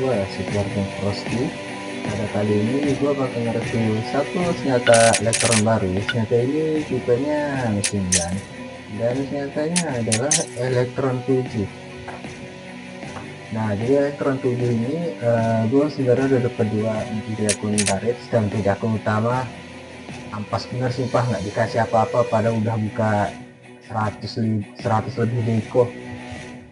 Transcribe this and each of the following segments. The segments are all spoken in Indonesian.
gue si keluarga Frosty. Pada kali ini gue bakal nge-review satu senjata elektron baru. Senjata ini tipenya mesin gun dan senjatanya adalah elektron 7. Nah di elektron 7 ini gue sebenarnya udah dapat di akun Barit dan di akun utama ampas bener sumpah, nggak dikasih apa-apa padahal udah buka 100 lebih deko,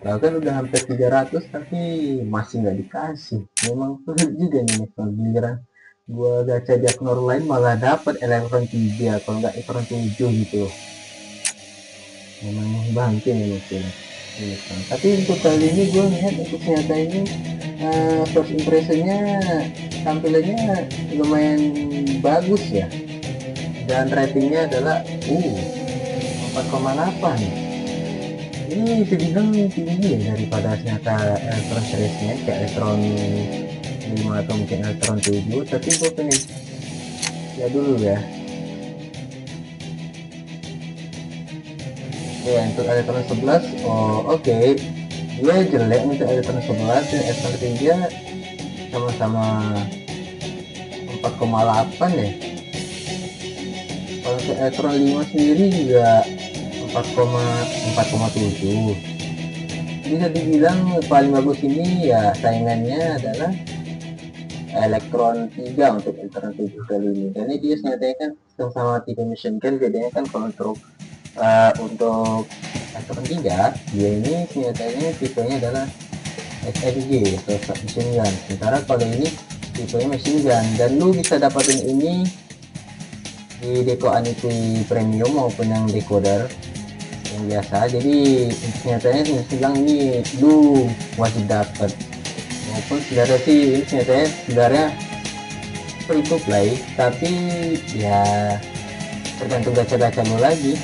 bahkan udah hampir 300 tapi masih nggak dikasih. Memang sulit juga nih kalau giliran gua gacha di akun online malah dapat elektron 3 kalau nggak elektron 7 gitu. Memang bangke nih mungkin ini kan. Tapi untuk kali ini gue lihat untuk senjata ini first impressionnya tampilannya lumayan bagus ya, dan ratingnya adalah 4,8. Ini bisa dibilang tinggi ya daripada senjata elektron seriesnya kayak elektron 5 atau mungkin elektron 7, tapi gue pengen ya dulu ya. Ya untuk elektron 11 oke. Dia jelek untuk elektron 11 dan elektron 3 sama-sama 4,8 ya. Kalau untuk elektron 5 sendiri juga 4,7. Bisa dibilang paling bagus ini ya saingannya adalah elektron 3 untuk elektron 7 kali ini. Dan ini dia senjatanya kan sama tipe machine gun, bedanya kan kalau untuk elektron 3 dia ini senjatanya tipenya adalah SMG atau machine gun, sementara kalau ini tipenya machine gun. Dan lu bisa dapatin ini di Deco Aniki Premium maupun yang decoder yang biasa. Jadi nyatanya bilang ini lu wajib dapat, maupun sebenarnya sih ini nyatanya sebenarnya free to play, tapi ya tergantung gacha-gacha lu lagi.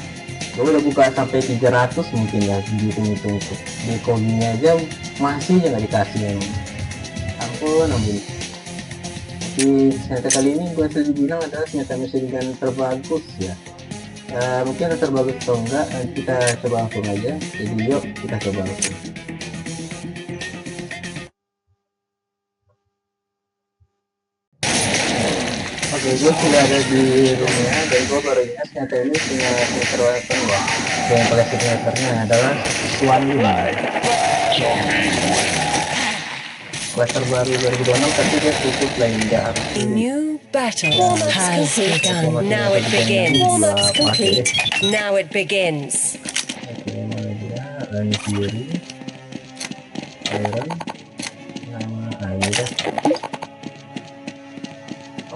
Gue udah buka sampai 300 mungkin ya, dihitung-hitung di koginya aja masih nggak dikasih yang ampun. Di senjata kali ini gue bisa dibilang adalah senjata mesin gun terbagus ya. Mungkin terbagus atau enggak kita coba langsung aja. Jadi yuk kita coba langsung. Oke, gue sudah ada di rumahnya dan gue baru ingat senjata ini punya fitur weapon ya. Yang klasik fiturnya adalah Swan Gun. Kelas terbaru 2026 tapi dia tutup lain, nggak harus New battle has begun. Now it begins. Warm-ups complete. Now it begins. Oke, mana dia? Rani Fury, Iron, nama ini dah.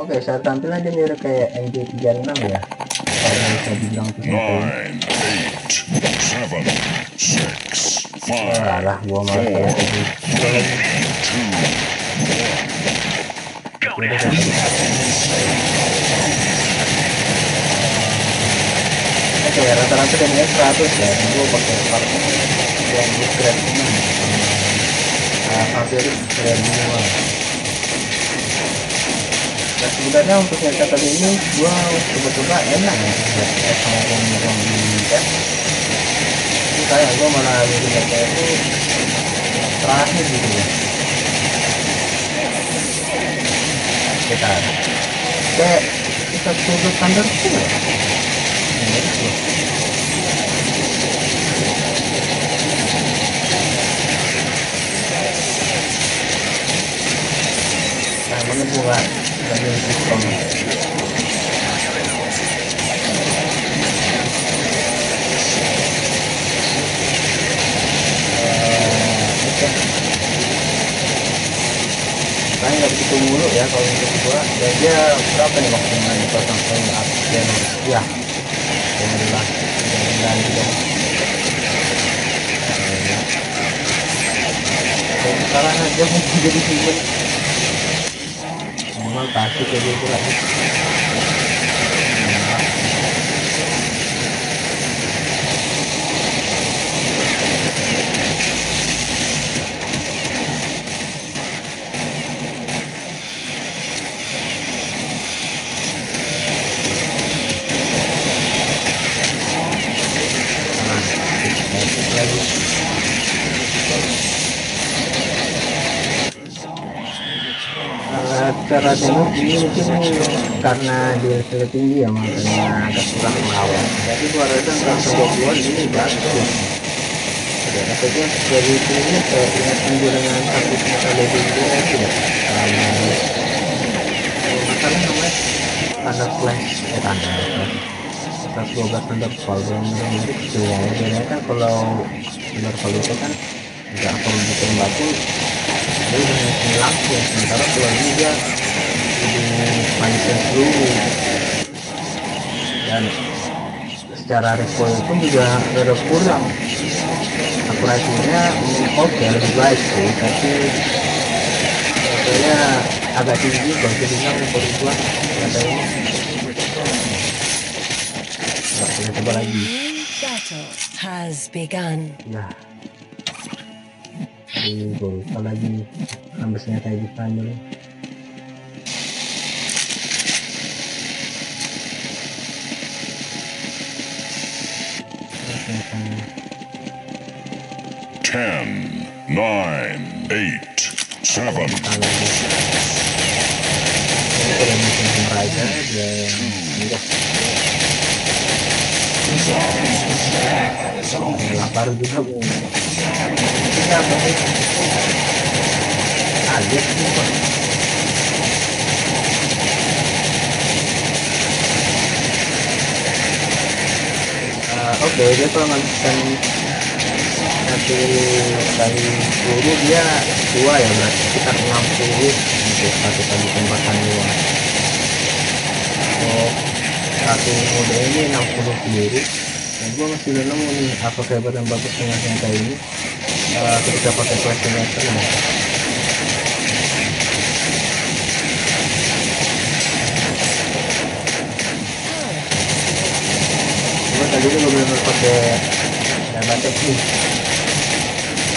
Oke, saat tampilan dia mirip kayak MG36 ya. Kalau bisa dibilang itu lah, gua malah kayak tadi. Oke, rata-rata damage 100 ya, dan gue pakai part yang upgrade ini hampir 1000-an. Nah sebenarnya untuk senjata kali ini gue coba-coba enak ya, sama yang di tes. Ini kayak gue malah senjata itu terakhir gitu ya. Kayak kita coba standar tuh ya. Nah, mana buat bagian sistem. Nah, nggak begitu mulu ya kalau untuk gua. Dan dia berapa nih maksimalnya sampai upgrade ya. Alhamdulillah, mudah-mudahan juga. Dan sekarang aja mungkin jadi simpen. Minimal kasih ke dia lagi. Cara tembak ini mungkin karena dia sudah tinggi ya, makanya agak kurang melawan. Jadi gua rasa langsung gua keluar ini bagus. Ya, efeknya dari sini saya ingatkan gue dengan satu senjata lebih dia tidak terlalu masalah namanya standar flash standar flash 112 standar fall yang mirip kecil ya. Bedanya kan kalau standar fall itu kan nggak perlu ditembaki dia udah ngasih langsung, sementara kalau ini dia lebih panjang dulu dan secara recoil pun juga ada kurang. Akurasinya oke lebih baik sih, tapi kayaknya agak tinggi kalau dibilang untuk gua kata ini nggak bisa coba lagi. Battle has begun. Ya gue lupa lagi ambisnya kayak gitu dulu. Ten, nine, eight, seven. Ini kalau musim raja dia enggak lapar juga bu. Ini apa sih? Kaget sih kok. Oke, dia kalau menghabiskan satu kali peluru dia 2 ya, berarti sekitar 60 untuk satu kali tembakan luar. Untuk satu mode ini 60 peluru. Nah, gue masih belum nemu nih apa kabar yang bagus dengan senjata ini ketika pakai flash sniper ya. Gue tadi ini belum pakai batek nih.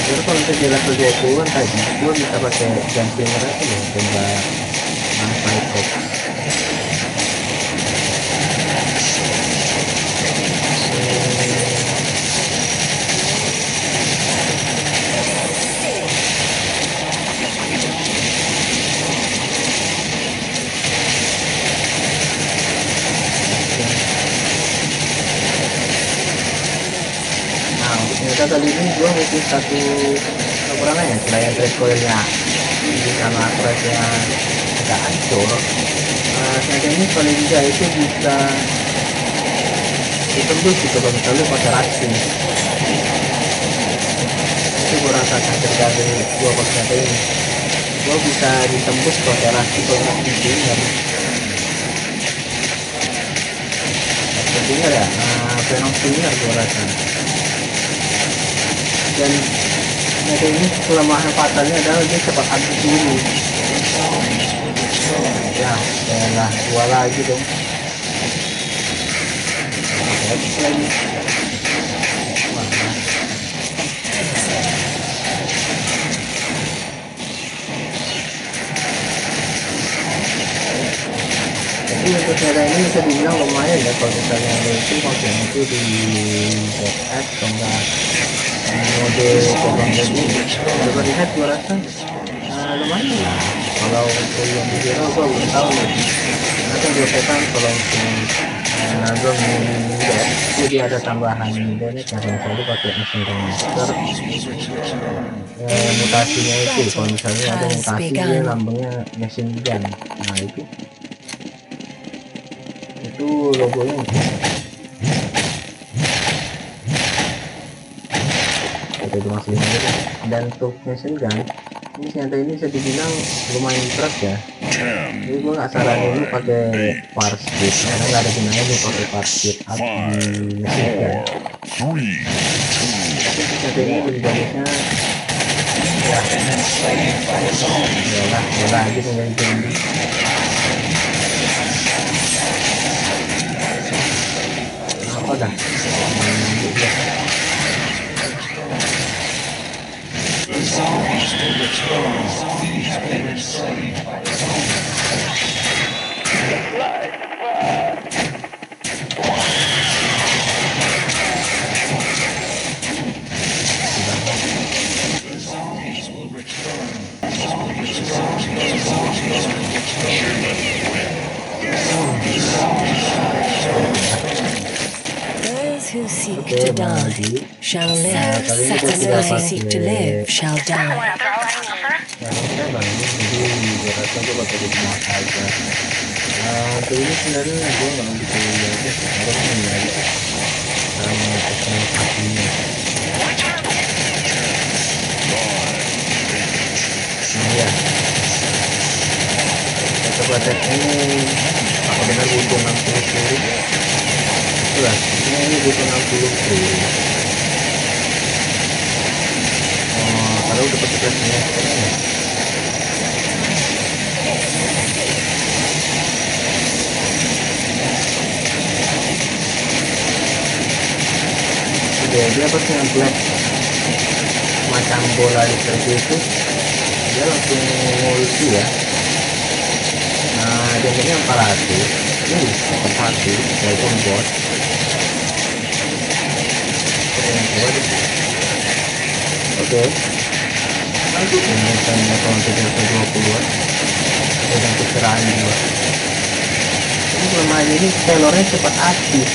Jadi kalau untuk di level 20 tadi gue bisa pakai ganti merah tuh loh, tembak Firefox. Ternyata kali ini gua mungkin satu kekurangan ya selain recoilnya sama akurasinya agak hancur. Ternyata ini paling juga itu bisa ditembus gitu kalau misalnya pakai racing. Itu gua rasakan dari gua pakai senjata ini, gua bisa ditembus pakai racing kalau nggak didengar. Dengar ya, fenomenal gua rasa. Dan senjata ini kelemahan fatalnya adalah dia cepat habis dulu. Ya setelah dua lagi dong. Habis lagi. Jadi untuk senjata ini bisa dibilang lumayan ya kalau misalnya itu konsen itu di ZX atau enggak mode program ini coba lihat gua rasa lumayan lah. Kalau untuk yang di zero gua belum tahu nih, karena kan gua pekan kalau untuk gua mengingat jadi ada tambahan ini karena tadi pakai mesin remaster mutasinya itu kalau misalnya ada mutasi dia lambangnya mesin gun. Nah itu logonya dan untuk mesin gun ini senjata ini bisa dibilang lumayan keras ya. Jadi gue nggak saranin lu pakai power speed karena nggak ada gunanya lu pakai power speed up di mesin gun. Senjata ini lebih bagusnya ya aja tinggal ini. Apa dah? Zombies will return. We have been enslaved by the zombies. The zombies will return. who seek Oke, to balik die lagi. shall Nah, live, kali ini and kita those who seek to live shall die. Nah, saya bangun, jadi gue rasa gue bakal di rumah aja. Nah, untuk ini sebenarnya gue nggak begitu ya aja sih, harus ini aja. Sama teknologinya. Nah ya, kita coba tes ini. Apakah benar butuh 60 peluru? Itulah, ini butuh 60 peluru. Oh, kalau udah pakai tesnya, dia pasti nge-black macam bola seperti itu, dia langsung multi ya. Nah, jadinya 400 dapat 1 walaupun bot. Oke, langsung ini misalnya kalau tidak 20-an dengan kecerahan juga. Ini kelemahan ini telurnya cepat aktif.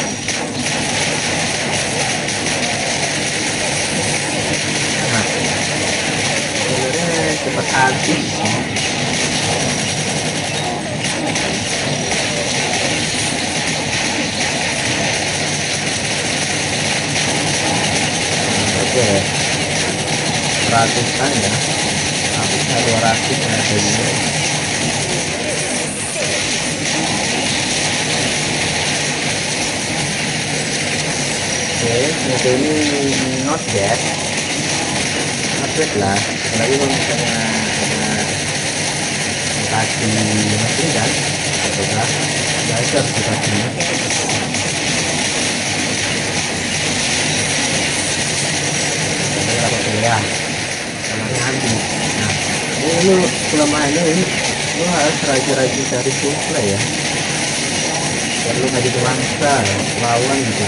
Cepat habis. Oke, ratusan ya, habisnya 200 ya jadinya. Oke, semoga ini not bad lah, apalagi kalau misalnya ada kasih mesin kan atau enggak belajar dikasihnya. Berapa tuh ya namanya habis. Nah, ini lu kelemahannya ini lu harus rajin-rajin cari suplai ya, biar lu nggak jadi mangsa lawan gitu.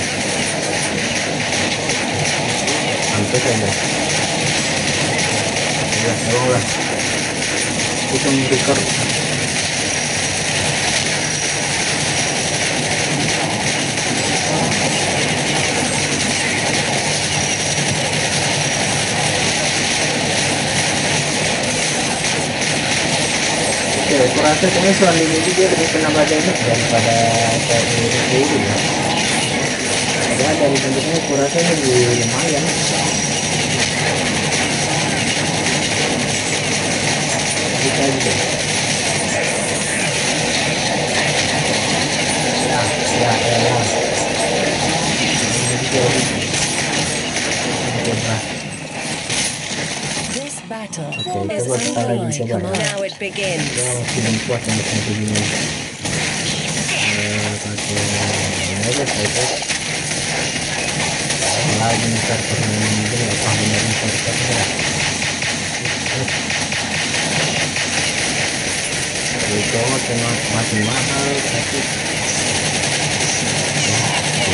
Sampai saja ya, tolonglah hitung record. Oke, aku rasa kayaknya soal ini juga lebih kena badannya daripada kayak ini ya. Ya, dari bentuknya aku rasa lebih lumayan. Kita juga. Ya. This battle Oke, is coba kita lagi under my coba ya. command. Now it begins. Kita masih mempuas yang seperti ini. Pakai ini aja saya lagi servernya ini apa benar servernya. Itu masih mahal tapi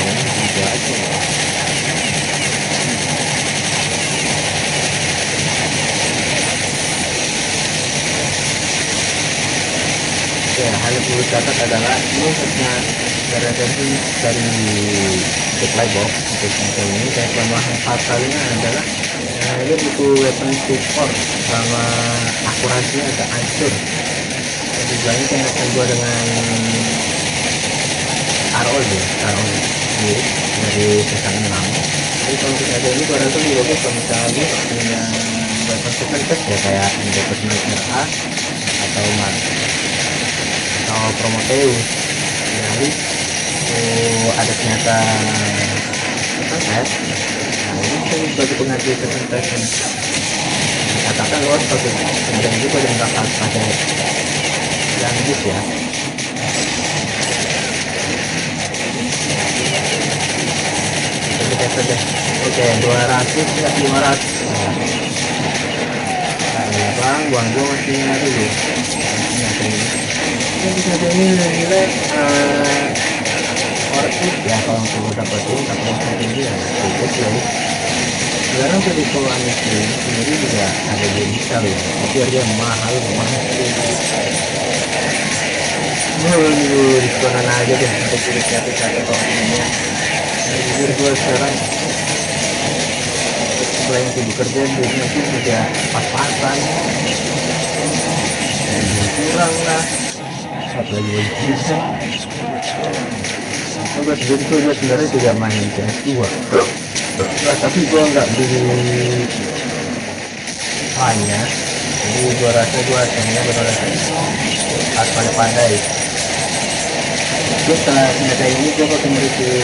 gitu aja. Ya, hal yang perlu catat adalah ini hanya dari supply box untuk contoh ini. Saya kelemahan fatalnya adalah dia butuh weapon support sama akurasinya agak hancur. Tujuannya saya gua dengan RO sendiri dari season 6. Jadi kalau kita ada ini gua rasa juga bagus kalau misalnya gua punya weapon support ya kayak Endeavor Sniper A atau Mars atau Prometheus. Jadi ada ternyata tes. Nah, ini kan sebagai pengajar tes. Katakan luas satu dan juga dengan pakai lanjut ya. Kita saja. Oke, 200 enggak 500. Nah, bang, buang masih ada dulu. Ini bisa jadi nilai worth ya kalau untuk dapetin tapi tinggi ya cukup ya. Sekarang tadi kalau Amistri sendiri juga ada di bisa loh, tapi harga mahal banget. Diskonan aja deh untuk beli satu tokennya. jujur gue sekarang selain sibuk kerja duitnya pun juga pas-pasan, dan kurang lah apalagi bagi bisa. Gue sebenarnya juga main PS2 nah, tapi gue nggak beli hanya, jadi gue rasa gue asalnya benar-benar harus pandai-pandai. Terus setelah senjata ini gue pakai mereview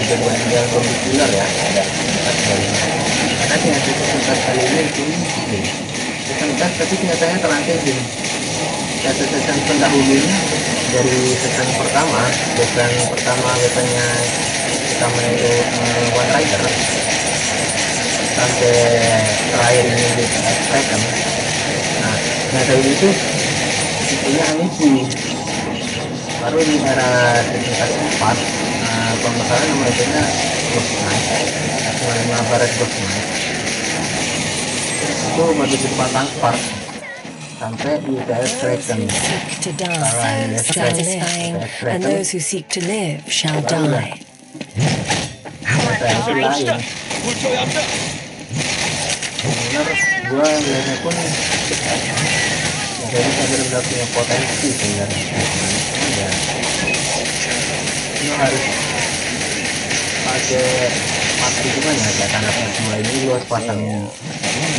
kejadian yang komputer ya, ada dari karena senjata kali ini itu senjata tapi nyatanya terangkai gini. Season pendahulunya dari season pertama weaponnya pertama itu One Rider sampai terakhir ini di Extraction. Nah, senjata ini tuh tipenya Amici, baru di era season 4 kalau nggak salah nama weaponnya Ghost Knight, nama barat Ghost Knight itu baru dipasang part sampai di Extraction. To die, satisfying, and those who seek to live shall die. Itu lain. Benar, gua lihatnya pun jadi benar-benar punya potensi sebenarnya. Ya, lu harus pakai mati gimana ya, karena semua ini lu harus pasangnya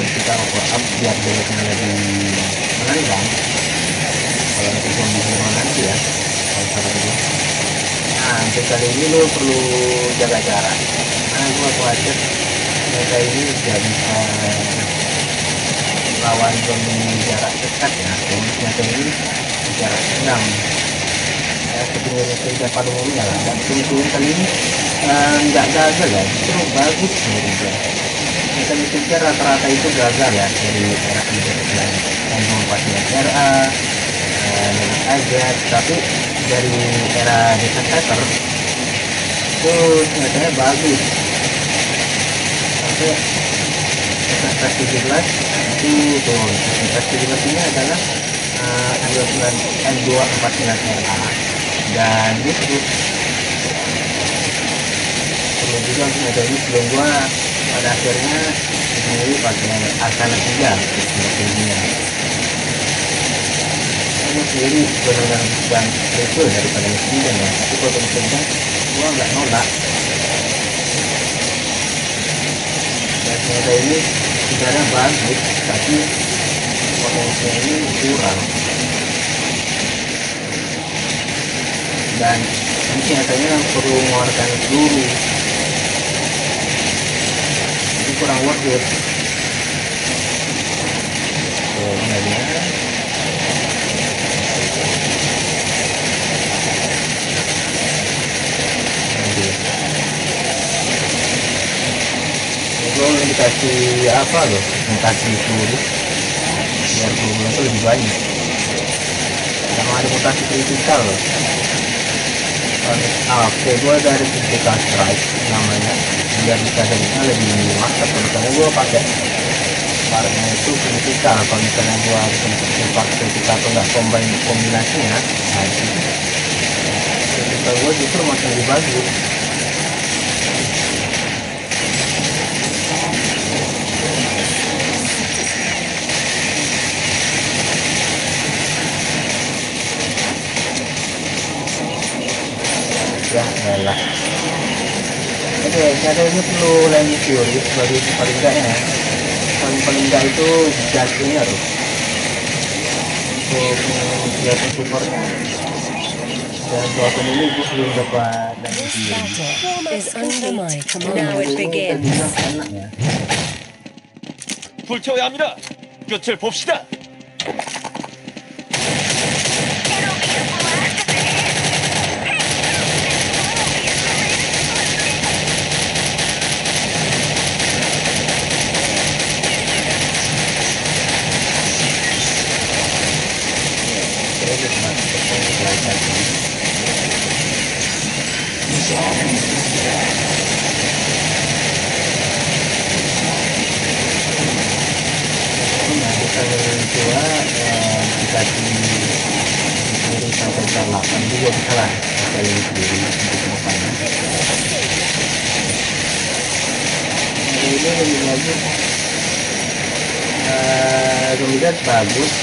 kita power up biar beloknya lebih menendang. Kalau nanti kondisinya nanti ya, kalau salah itu. Nah, untuk kali ini lo perlu jaga jarak. Nah, gua khawatir mereka ini tidak bisa lawan zombie jarak dekat ya. Ternyata ini jarak sedang. Ya, sebenarnya kerja pada umumnya lah. Dan turun kali ini nggak gagal ya, itu bagus sebenarnya. Kita pikir rata-rata itu gagal ya dari era yang membuatnya RA aja, tapi dari era Desert Fighter itu ternyata bagus. Sampai Desert 17 itu tuh Desert 17 ini adalah M249RA, dan itu perlu juga ternyata ini sebelum gua pada akhirnya sendiri pakai Arcana 3 sebenarnya. Ini sendiri benar-benar dan betul daripada mesin ya, tapi kalau mesin gua nggak nolak. Dan ternyata ini sebenarnya bagus, tapi potensinya ini kurang. Dan ini nyatanya perlu mengeluarkan peluru, ini kurang worth it. Sebenarnya lo dikasih apa lo, dikasih peluru biar pelurunya itu lebih banyak, sama ada mutasi kritikal loh. Oke, gue dari critical strike namanya, biar bisa jadinya lebih mantap. Misalnya gue pakai barangnya itu kritikal, kalau misalnya gue harus pakai kritikal atau nggak kombinasinya, nah itu kritikal gue justru makin lebih bagus. Ya elah. Oke, saya ini perlu lagi teori sebagai paling enggak ya, paling enggak itu jatuhnya tuh untuk dia supportnya. Dan soal ini gue belum dapat lagi teori. Is under my command. Now it begins. Enak ya. 불태워야 합니다. 끝을 봅시다. Dikasih sampai jam 8 juga bisa lah. kalian sendiri untuk mukanya. Ini lebih bagus, kemudian bagus.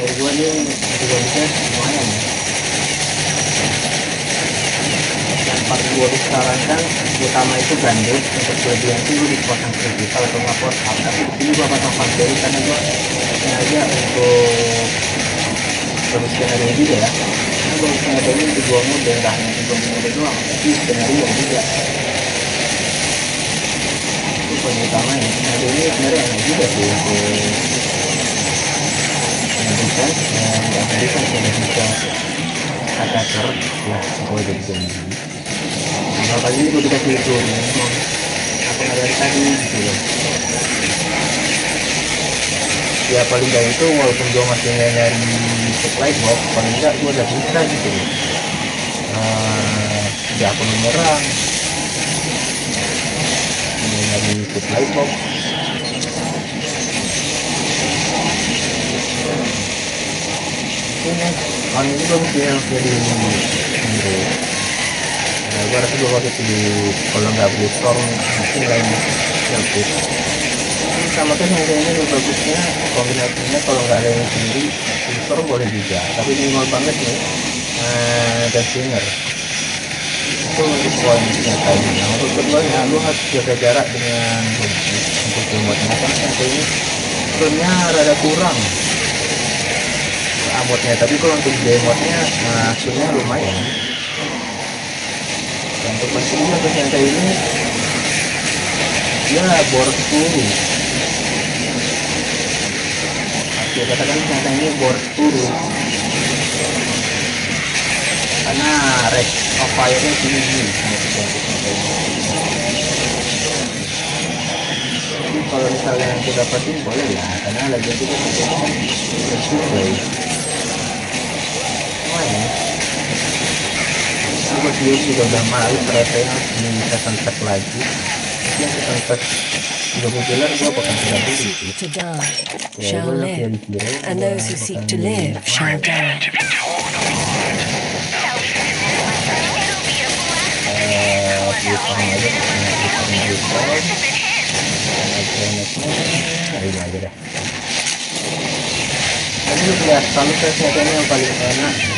Menurut gua nih kemudian lumayan ya. Yang paling gua disarankan utama itu gandut, untuk kelebihan itu lu dipasang critical atau nggak port up, tapi di sini gua pasang panteri karena gua sengaja untuk terus skenario juga ya. Karena gua sengaja ini untuk dua mode, nggak hanya untuk mode doang, tapi skenario juga. Itu poin utamanya. Skenario ini sebenarnya enak juga sih untuk pendidikan, dan pendidikan sudah bisa attacker ya, pokoknya jadi gini. Nah, kali ini gue dikasih itu apa dari tadi gitu loh ya, paling gak itu walaupun gue masih nyari supply box, paling enggak gue udah bisa gitu loh. Ya aku menyerang nyari supply box. Ini on ini gue mesti jadi hero. Nah, gue rasa gue waktu itu kalau nggak beli storm mungkin lainnya yang fit. Sama kan yang kayaknya lebih bagusnya kombinasinya kalau nggak ada yang sendiri storm boleh juga, tapi minimal banget nih dan singer itu untuk poinnya tadi. Nah untuk keduanya lu harus jaga jarak dengan untuk remote-nya, karena yang ini turunnya rada kurang amotnya, tapi kalau untuk demotnya hasilnya lumayan. Dan untuk mesinnya untuk yang kayak ini ya bor 10. Oke, katakan ternyata ini bor 10 karena rate of fire nya tinggi. Jadi kalau misalnya kita dapatin boleh lah, karena lagi juga display lumayan. Gue sendiri juga udah malu ternyata yang bisa sunset lagi. Yang kita sunset 30 dolar gue bakal tidak beli sih. To die Ya shall gue live, dari kira and those who seek to live shall die. Beli sama aja, beli sama ini aja deh. Tadi lu lihat kalau kayaknya yang paling enak.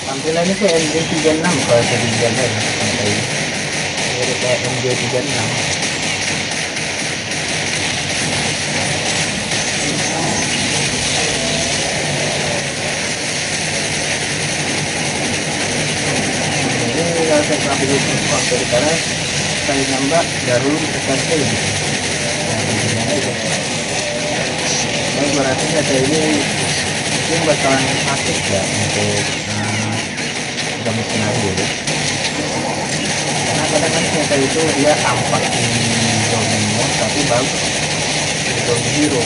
Tampilannya tuh MJ36 kalau saya dijaga ya, mirip kayak MJ36. Ini kalau saya pernah beli waktu di sana sekali nambah baru tekan saja gitu. Nah, begini aja. Saya berarti kata ini mungkin bakalan asik ya untuk kamu skenario ya. Karena kadang-kadang ternyata itu dia tampak di zone mode tapi bagus di zone hero.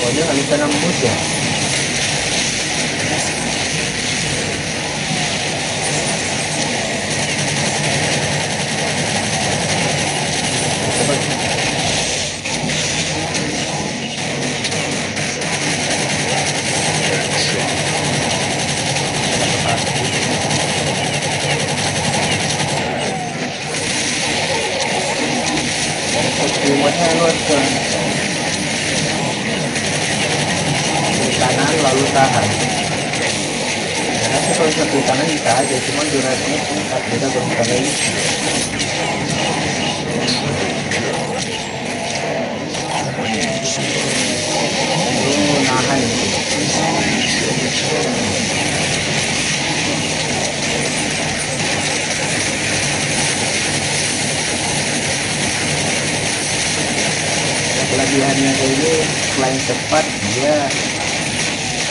Oh dia nggak bisa nembus ya. Remote-nya luas ke kanan lalu tahan. Karena kalau satu kanan bisa aja, cuma durasinya singkat, beda berusaha ini. Nahan gitu. kelebihannya kayak ini selain cepat dia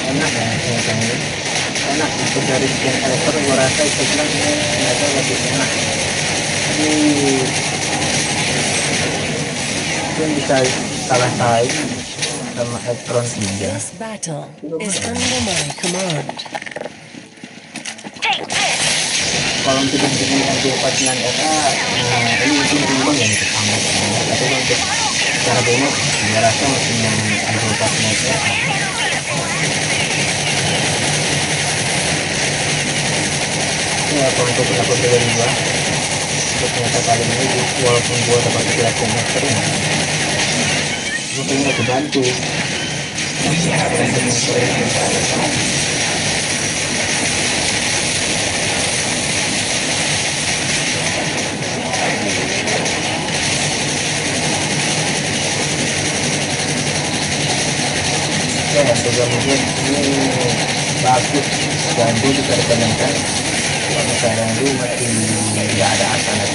enak ya senjatanya, enak untuk dari skin elektro. Gua rasa itu bilang ini senjata lebih enak, tapi mungkin bisa kalah saing sama Electron 3. This battle is under my command. Kalau untuk dengan MP49RA ini mungkin timbang yang sama, tapi untuk secara demo saya rasa masih yang MP49RA. Ya kalau untuk pendapat pribadi gua, untuk ternyata kali ini walaupun gua dapat kelas semester ya, gua pengen kebantu ya, juga mungkin ini bagus dan gue bisa rekomendasikan kalau misalnya lu masih nggak ada asana 3.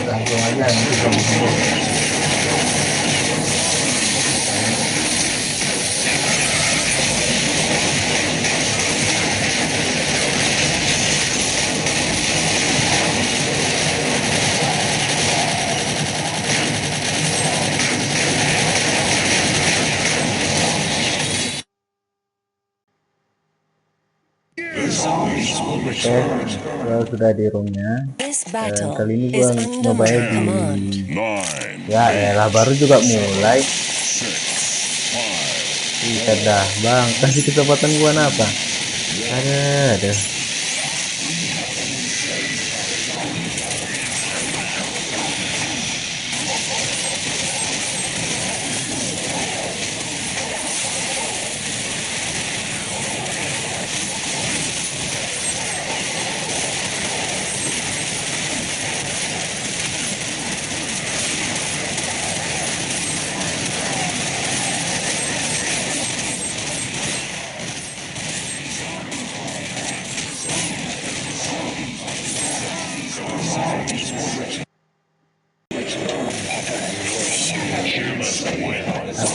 Langsung aja nanti kamu kalau sudah di roomnya. This battle Kali ini is gua under nyoba my di command. 9, ya elah baru juga mulai. 6, 5, Bisa dah bang, kasih kesempatan gua apa? Ada.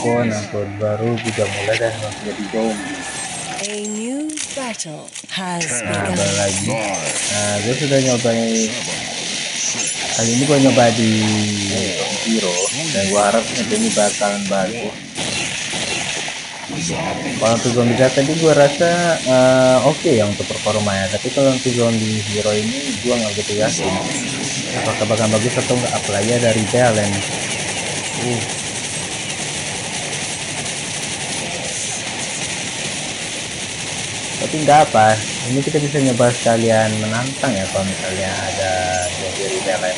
Aku baru juga mulai dah jadi zombie. A new battle has Nah, begun. baru lagi. 9, Nah, gue sudah nyobain. Kali ini gue nyoba di Hero dan gue harap ini bakalan bagus. Kalau untuk zombie tadi gue rasa oke ya untuk performanya, tapi kalau untuk zombie Hero ini gue nggak begitu yakin apakah bakal bagus atau nggak, apalagi dari talent. Tapi nggak apa, ini kita bisa nyoba sekalian menantang ya kalau misalnya ada zombie rebellion,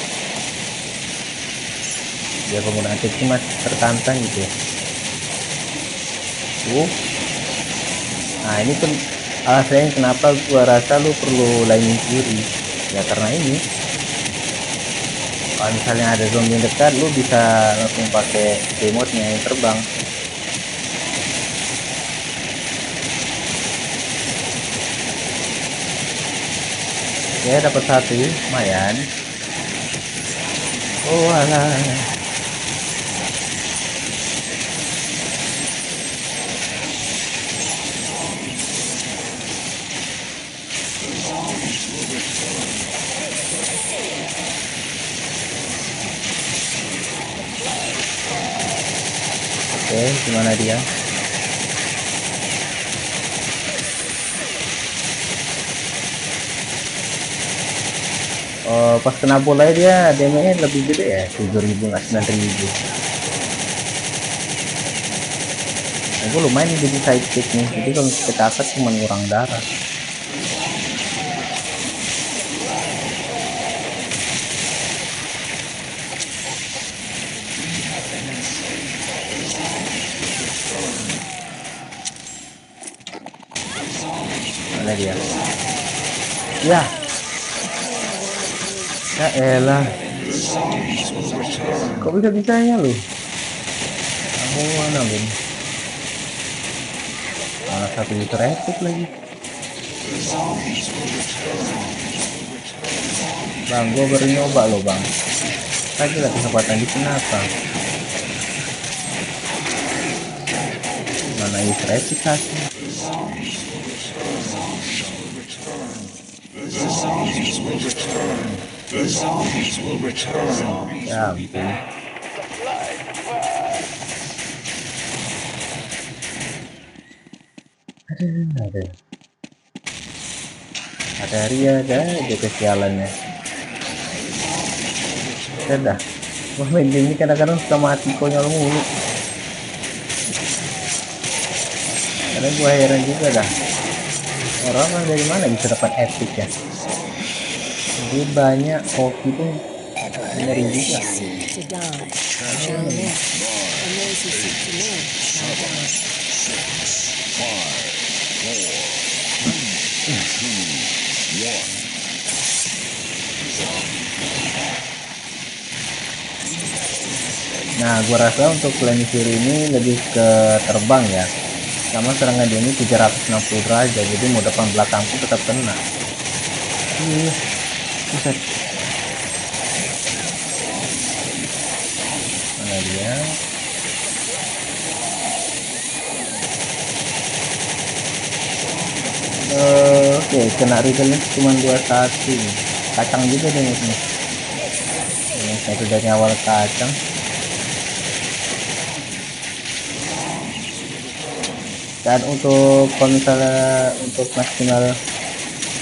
biar penggunaan tips masih tertantang gitu. Nah ini pun alasannya kenapa gua rasa lu perlu lainin kiri ya, karena ini kalau misalnya ada zombie yang dekat lu bisa langsung pakai remote nya yang terbang. Ya dapat satu lumayan. Oh alah, oke gimana dia? Oh, pas kena bola dia damage lebih gede ya, 7.000 nggak 9.000. Nah, gue lumayan jadi sidekick nih, jadi kalau kita attack cuma kurang darah. Mana dia? Ya. Ya elah, kok bisa-bisanya lu? Aku mana bun? Malah satu liter epic lagi. Bang, gua baru nyoba loh bang. Lagi lah kesempatan di kenapa? Mana verifikasi? Ya ampun. Aduh. Ada Ria ada aja kesialannya. Dah. Wah, main game ini kadang-kadang suka mati konyol mulu. Karena gua heran juga dah. Orang dari mana bisa dapat epic ya? Jadi banyak hoki pun dari juga. Seek to die shall live, and those who seek to live shall die. Nah, gua rasa untuk Planisir ini lebih ke terbang ya. Sama serangan dia ini 760 derajat, jadi mau depan belakang pun tetap kena. Buset. Mana dia? Oke, kena retailnya cuma 21. Kacang juga deh ini. Saya dari awal kacang. Dan untuk kalau misalnya untuk maksimal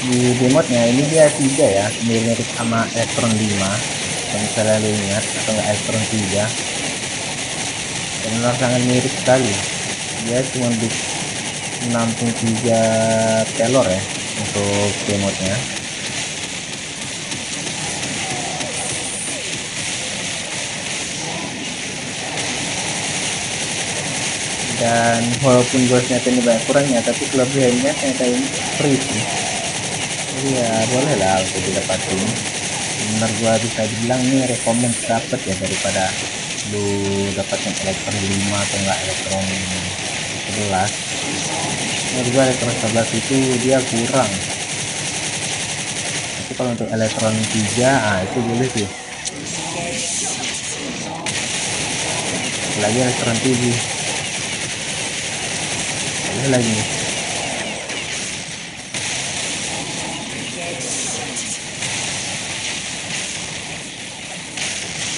di remote-nya ini dia 3 ya, mirip sama Electron 5 kalau misalnya lu ingat, atau enggak Electron 3, dan memang sangat mirip sekali. Dia cuma di menampung 3 pelor ya untuk remote-nya. Dan walaupun ghostnya ini banyak kurangnya, tapi kelebihannya ternyata ini free sih. Jadi ya boleh lah untuk didapatin. Benar gua bisa dibilang ini rekomend dapat ya, daripada lu dapatin Electron 5 atau enggak Electron 11. Menurut gua Electron 11 itu dia kurang. Tapi kalau untuk Electron 3 itu boleh sih. Lagi Electron 7 lagi.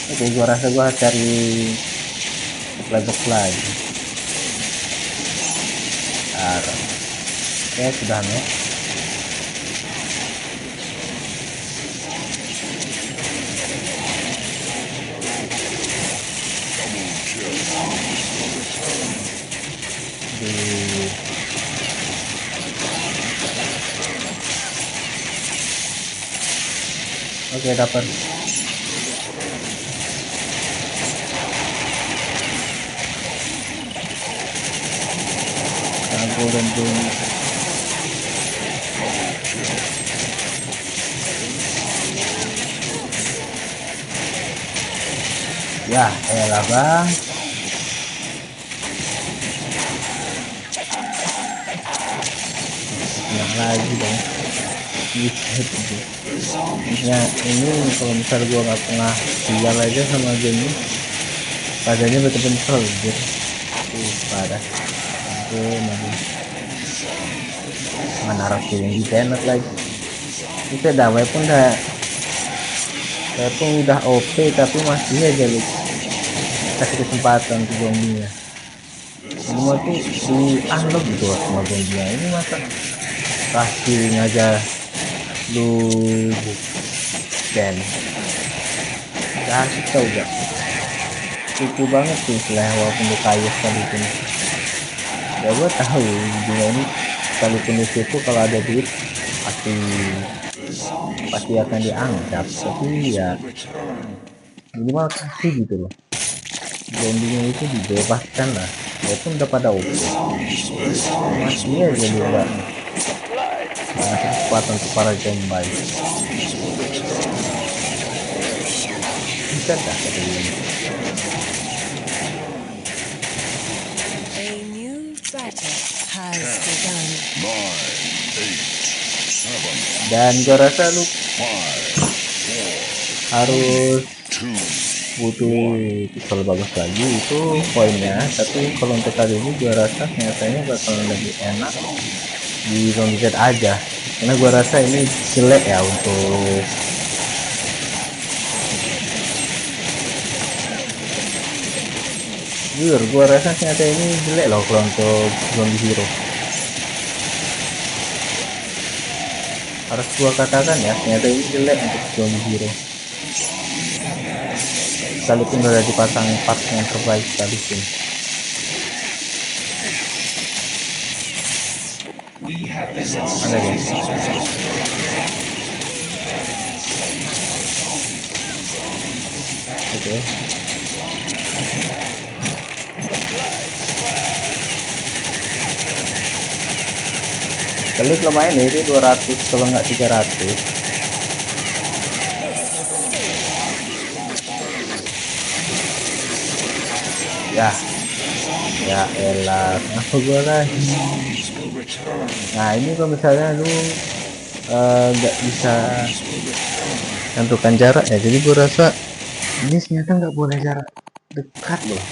Oke, gua rasa gua cari playbox lagi. Oke, sudah nih. Oke, dapat. Golden Boom. Ya, elah bang. Yang lagi dong. Ya ini kalau misal gua nggak pernah tinggal aja sama game ini, padanya betul-betul soldier. Parah. Mana rasa yang enak lagi. Kita dah weapon udah OP, tapi masih aja lu kasih kesempatan ke zombie-nya. Semua tuh di unlock gitu sama zombie-nya. Ini masa kasih aja lu dan asik tau gak, lucu banget sih lah, walaupun lu kaya sekalipun. Ya gua tahu dunia ini sekalipun di situ kalau ada duit pasti akan dianggap, tapi ya minimal kasih gitu loh. Zombie-nya itu dibebaskan lah, walaupun udah pada masih aja juga ngasih kesempatan untuk para zombie. Bisa dah kata ini. A new battle has begun. Dan gua rasa lu harus butuh pistol bagus lagi itu poinnya, tapi kalau untuk kali ini gua rasa nyatanya bakalan lebih enak di zombie Z aja, karena gua rasa ini jelek ya untuk jujur gua rasa ternyata ini jelek loh kalau untuk zombie hero, harus gua katakan ya, ternyata ini jelek untuk zombie hero sekalipun udah dipasang part yang terbaik sekalipun. Ada guys, oke. Klik lumayan nih, ini 200 kalau nggak 300. Ya elah, kenapa gua lagi? Nah ini kalau misalnya lu nggak bisa tentukan jarak ya, jadi gua rasa ini ternyata nggak boleh jarak dekat loh.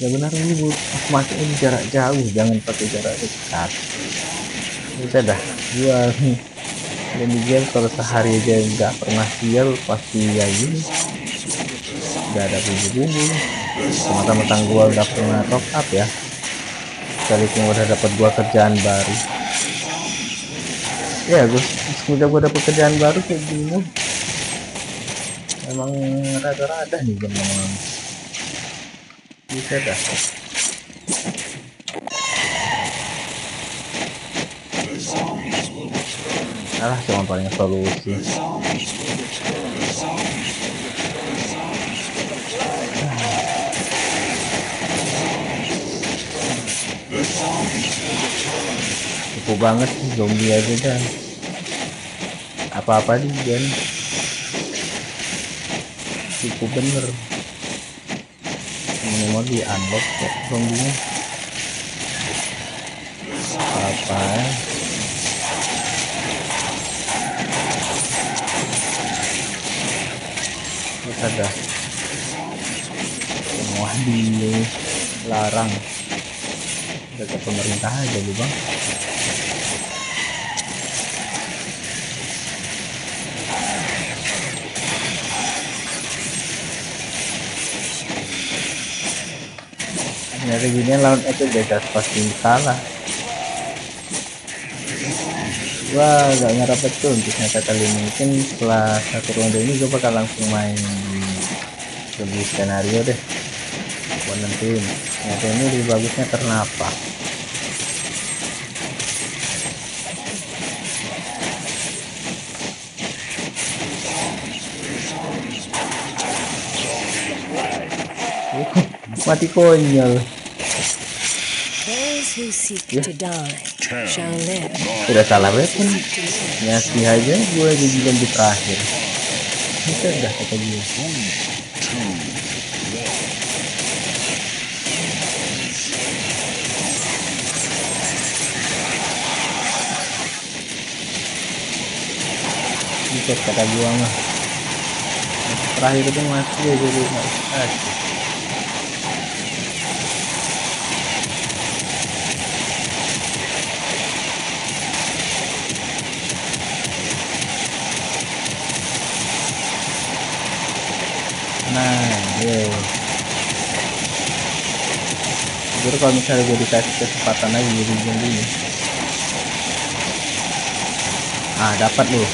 Ya benar, ini masukin jarak jauh, jangan pakai jarak dekat. Bisa dah, gua dan dia kalau sehari aja nggak pernah sial pasti ya ini nggak ada bumbu-bumbu. Teman-teman gua udah pernah top up ya, sekalipun udah dapat gua kerjaan baru ya, gua dapat kerjaan baru kayak gini emang rada-rada nih memang bisa dah. Alah, cuma paling solusi. Cukup banget sih zombie aja dan apa-apa di gen cukup bener, minimal di unlock kok zombinya apa ya. Terus ada semua dilarang dekat pemerintah aja bu bang. Nyari gini lawan itu bebas pasti kalah. Gua gak ngarep betul untuk nyata kali ini, mungkin setelah satu ronde ini gue bakal langsung main di lebih skenario deh. Gua nentuin nyata ini lebih bagusnya karena apa. Mati konyol. Those who seek to die shall live. Tidak salah weapon, ngasih aja gue jadi zombie terakhir. Itu udah kata gue. Itu kata gue mah. Terakhir itu masih ya, jadi nggak kasih. Nah, jujur kalau misalnya gue dikasih kesempatan lagi jadi zombie ini, dapat lu,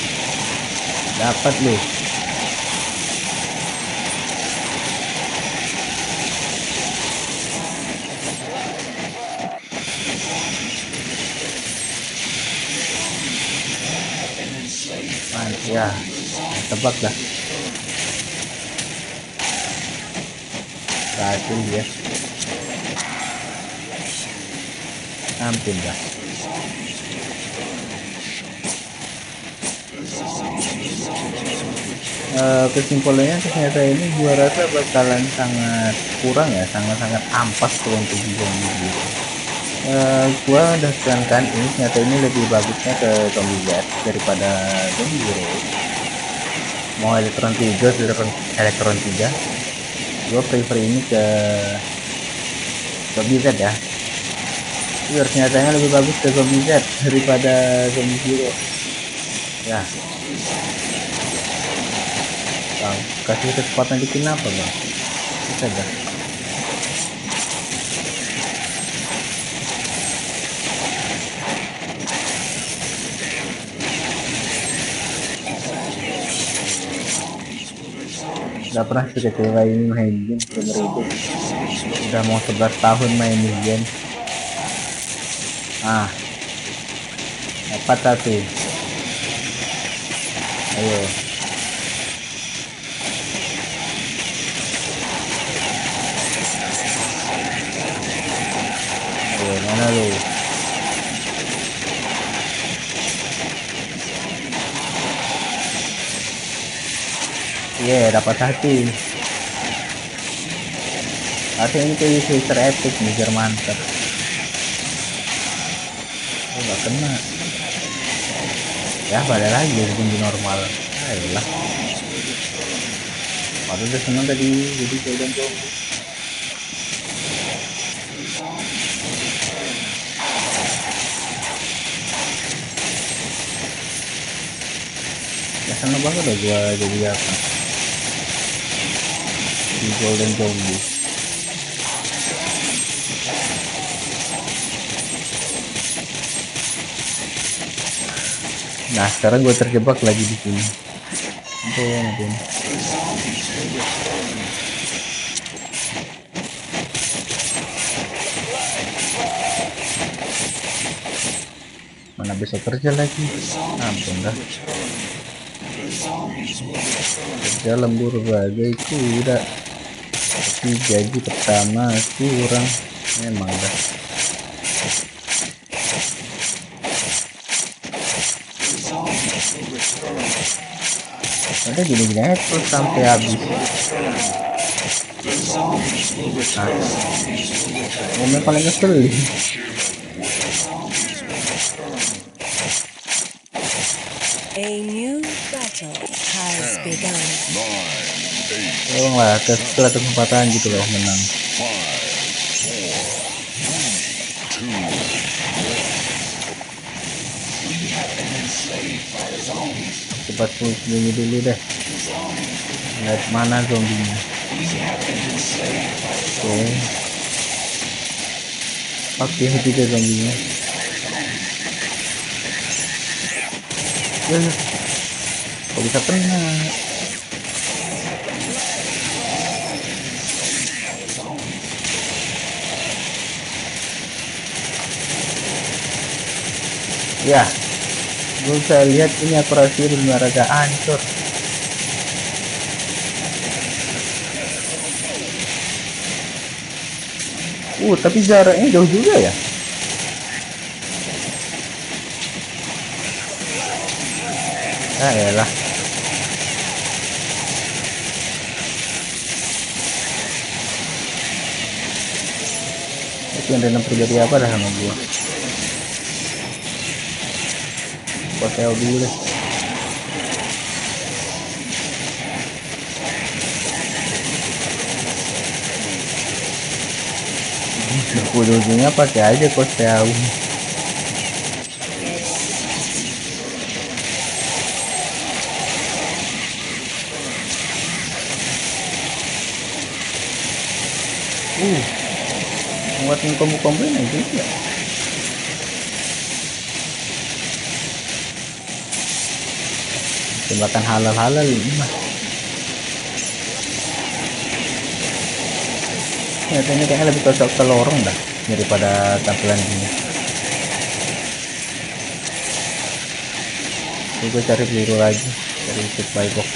ya, tebak dah. Berhasil dia, ampun dah. Kesimpulannya ternyata ini gua rasa bakalan sangat kurang ya, sangat ampas tuh untuk zombie gitu. Gua udah tekankan ini ternyata ini lebih bagusnya ke zombie jet daripada zombie hero. Mau elektron 3 elektron 3, gua prefer ini ke zombie jet ya. Ternyata lebih bagus ke zombie jet daripada zombie hero ya. Bang, kasih kecepatan dikit apa bang, bisa dah. Gak pernah sekecewa ini main game seumur hidup. Udah mau 11 tahun main game. Dapat satu. Ayo. Ayo, mana lu? Dapat satu. Artinya ini kayak user epic nih, mantap. Gak kena. Ya pada lagi di normal. Ayolah. Waduh udah seneng tadi jadi kayak udah zombie. Ya seneng banget loh gua jadi apa di golden zombie. Nah sekarang gue terjebak lagi di sini. Ampun. Mana bisa kerja lagi? Ampun dah. Kerja lembur bagai kuda. Tapi gaji pertama kurang. Memang dah. Ada gini-gini aja terus sampai habis. Momen paling ngeselin. A new battle has begun. Tolonglah setelah kesempatan gitu loh menang. Cepat sembunyi dulu deh. Lihat mana zombinya. Oke, juga zombinya. Kok bisa kena? Ya, gue bisa lihat ini akurasi benar agak hancur. Tapi jaraknya jauh juga ya. Elah. Itu yang dalam terjadi apa dah sama gua. Hotel dulu deh. Ujung-ujungnya pakai aja kotel. Buatin kombo-kombo ini juga. Tembakan halal-halal ini mah. Ini kayaknya lebih cocok ke lorong dah daripada tampilan ini. Gue cari peluru lagi, cari supply box.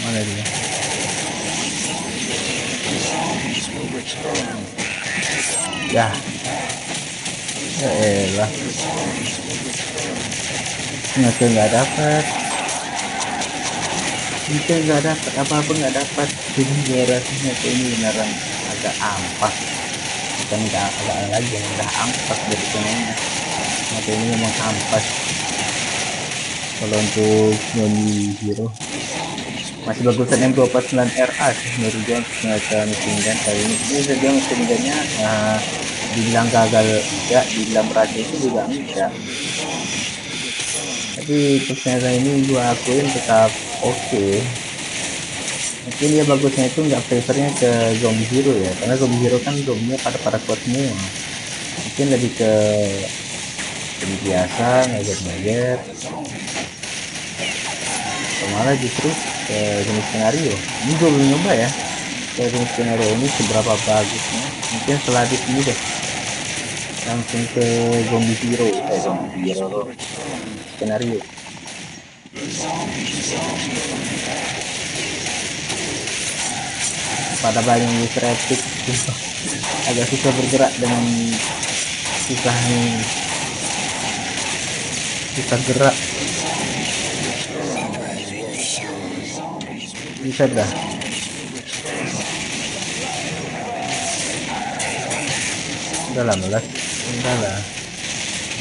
Mana dia? Ya elah, ternyata nggak dapat. Kita nggak dapat apa-apa, nggak dapat. Jadi gue rasanya ini beneran agak ampas. Bukan nggak agak lagi, yang udah ampas dari semuanya. Ternyata ini memang ampas. Kalau untuk Zombie Hero masih bagusan M249RA sih menurut gue untuk senjata mesin gun kali ini saja mesin gunnya dibilang gagal enggak, dibilang berhasil itu juga enggak, tapi untuk senjata ini gue akuin tetap oke. Mungkin dia bagusnya itu nggak prefernya ke Zombie Hero ya, karena Zombie Hero kan zombinya pada kuat semua, mungkin lebih ke zombie biasa, ngejar-ngejar, atau malah justru ke jenis skenario. Ini gue belum nyoba ya ke jenis skenario ini seberapa bagusnya. Mungkin setelah di sini deh langsung ke Zombie Hero, Zombie Hero skenario. Pada banyak user epic agak susah bergerak dengan susah gerak. Bisa dah. Udah lah melas. Udah lah.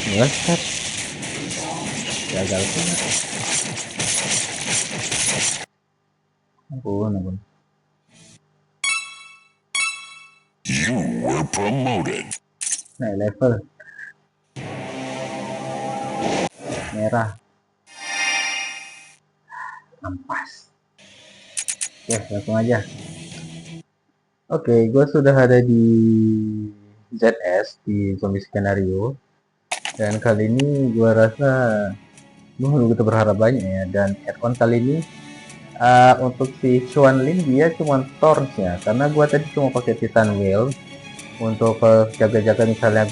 Melas kan. Gagal pun. Ampun. You were promoted. Naik level. Merah. Ampas. Oke, langsung aja. Oke, gue sudah ada di ZS di zombie skenario, dan kali ini gue rasa gue begitu berharap banyak ya. Dan add-on kali ini untuk si Chuan Lin dia cuma Thorns ya, karena gue tadi cuma pakai Titan Wheel untuk jaga-jaga misalnya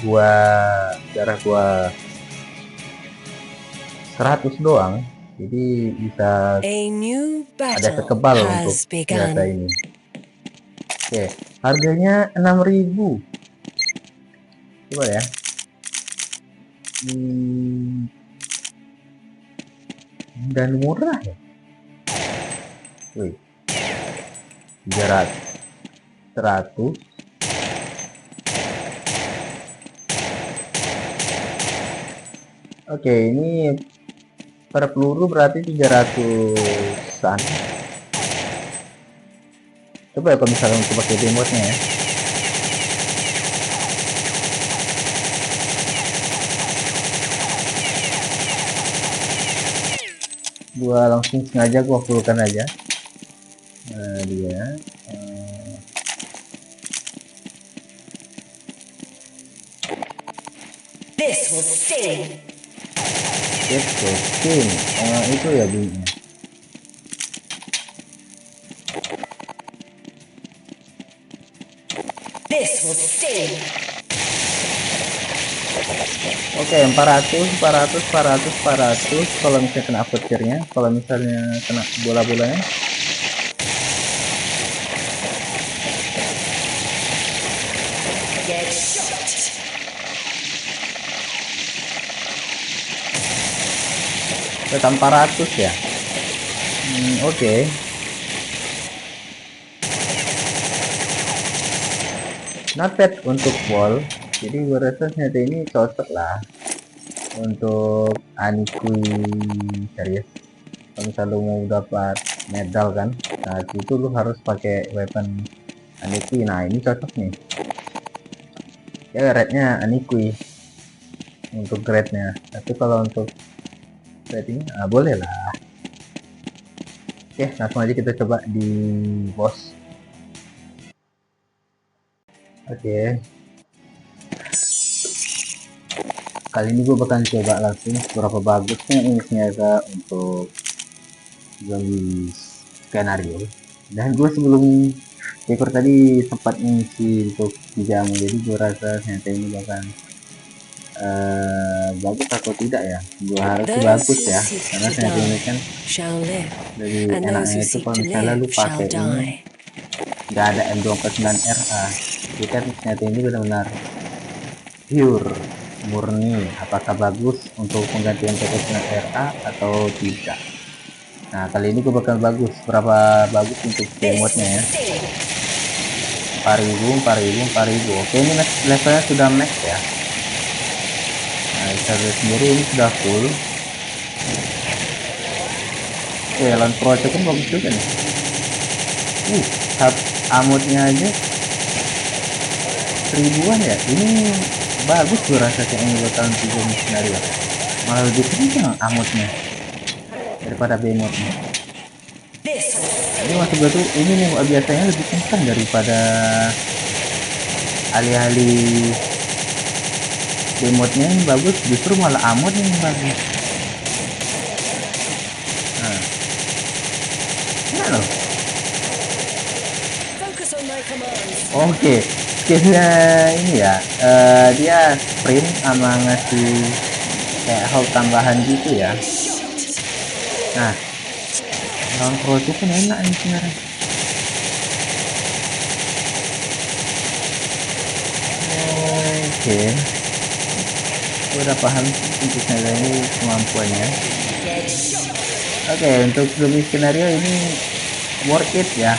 darah gue 100 doang, jadi bisa A new ada battle sekebal untuk has senjata begun. ini. Oke, harganya 6.000. Coba ya. Dan murah ya. Wih. 300. 100. Oke, ini per peluru berarti 300-an. Coba ya kalau misalnya untuk pakai remote-nya ya. Gua langsung sengaja gua fullkan aja. Nah, dia This will sting. itu ya bunyinya. This will sting. Oke, 400 kalau misalnya kena aperture-nya, kalau misalnya kena bola-bolanya. Get shot. Tetap 400 ya. Oke. Not bad untuk wall. Jadi gue rasa senjata ini cocok lah untuk Anikui serius. Kalau misalnya lu mau dapat medal kan, nah itu lu harus pakai weapon Anikui. Nah ini cocok nih. Ya rate-nya Anikui untuk grade-nya. Tapi kalau untuk rating boleh lah. Oke, langsung aja kita coba di boss. Oke. Kali ini gue bakal coba langsung seberapa bagusnya ini ternyata untuk zombie skenario. Dan gue sebelum record tadi sempat ngisi untuk jam, jadi gue rasa ternyata ini bakal bagus atau tidak ya. Gue harap sih bagus ya, karena ternyata ini kan dari enaknya itu kalau misalnya lu pakai ini nggak ada M249RA, jadi kan ternyata ini benar-benar pure murni, apakah bagus untuk penggantian package RA atau tidak. Nah, kali ini gue bakal berapa bagus untuk emotnya ya. 4000. Oke, ini levelnya sudah max ya. Nah, kita lihat sendiri ini sudah full. Oke, lawan pro kan bagus juga nih. Amutnya aja 1000-an ya. Ini bagus gue rasa kayaknya buat tahun 3 skenario. Malah lebih kencang amutnya daripada bemotnya. Ini masih betul, ini nih biasanya lebih kencang daripada alih-alih bemotnya yang bagus, justru malah amutnya yang bagus. Nah, ini loh. Oke, skillnya ini ya, dia sprint sama ngasih kayak hold tambahan gitu ya. Nah, lawan pro itu pun enak nih sebenarnya. Oke, udah paham untuk skenario ini kemampuannya. Oke, untuk lebih skenario ini worth it ya.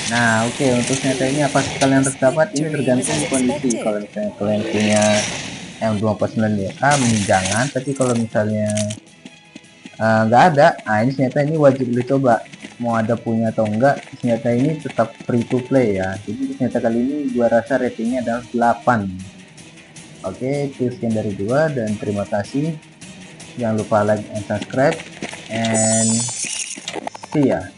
Nah, oke, untuk senjata ini apa kalian harus dapat ini tergantung kondisi. Kalau misalnya kalian punya M249 mending jangan, tapi kalau misalnya nggak ada, nah ini senjata ini wajib dicoba. Mau ada punya atau enggak, senjata ini tetap free to play ya. Jadi senjata kali ini gua rasa ratingnya adalah 8. Oke, itu sekian dari gua dan terima kasih. Jangan lupa like and subscribe and see ya.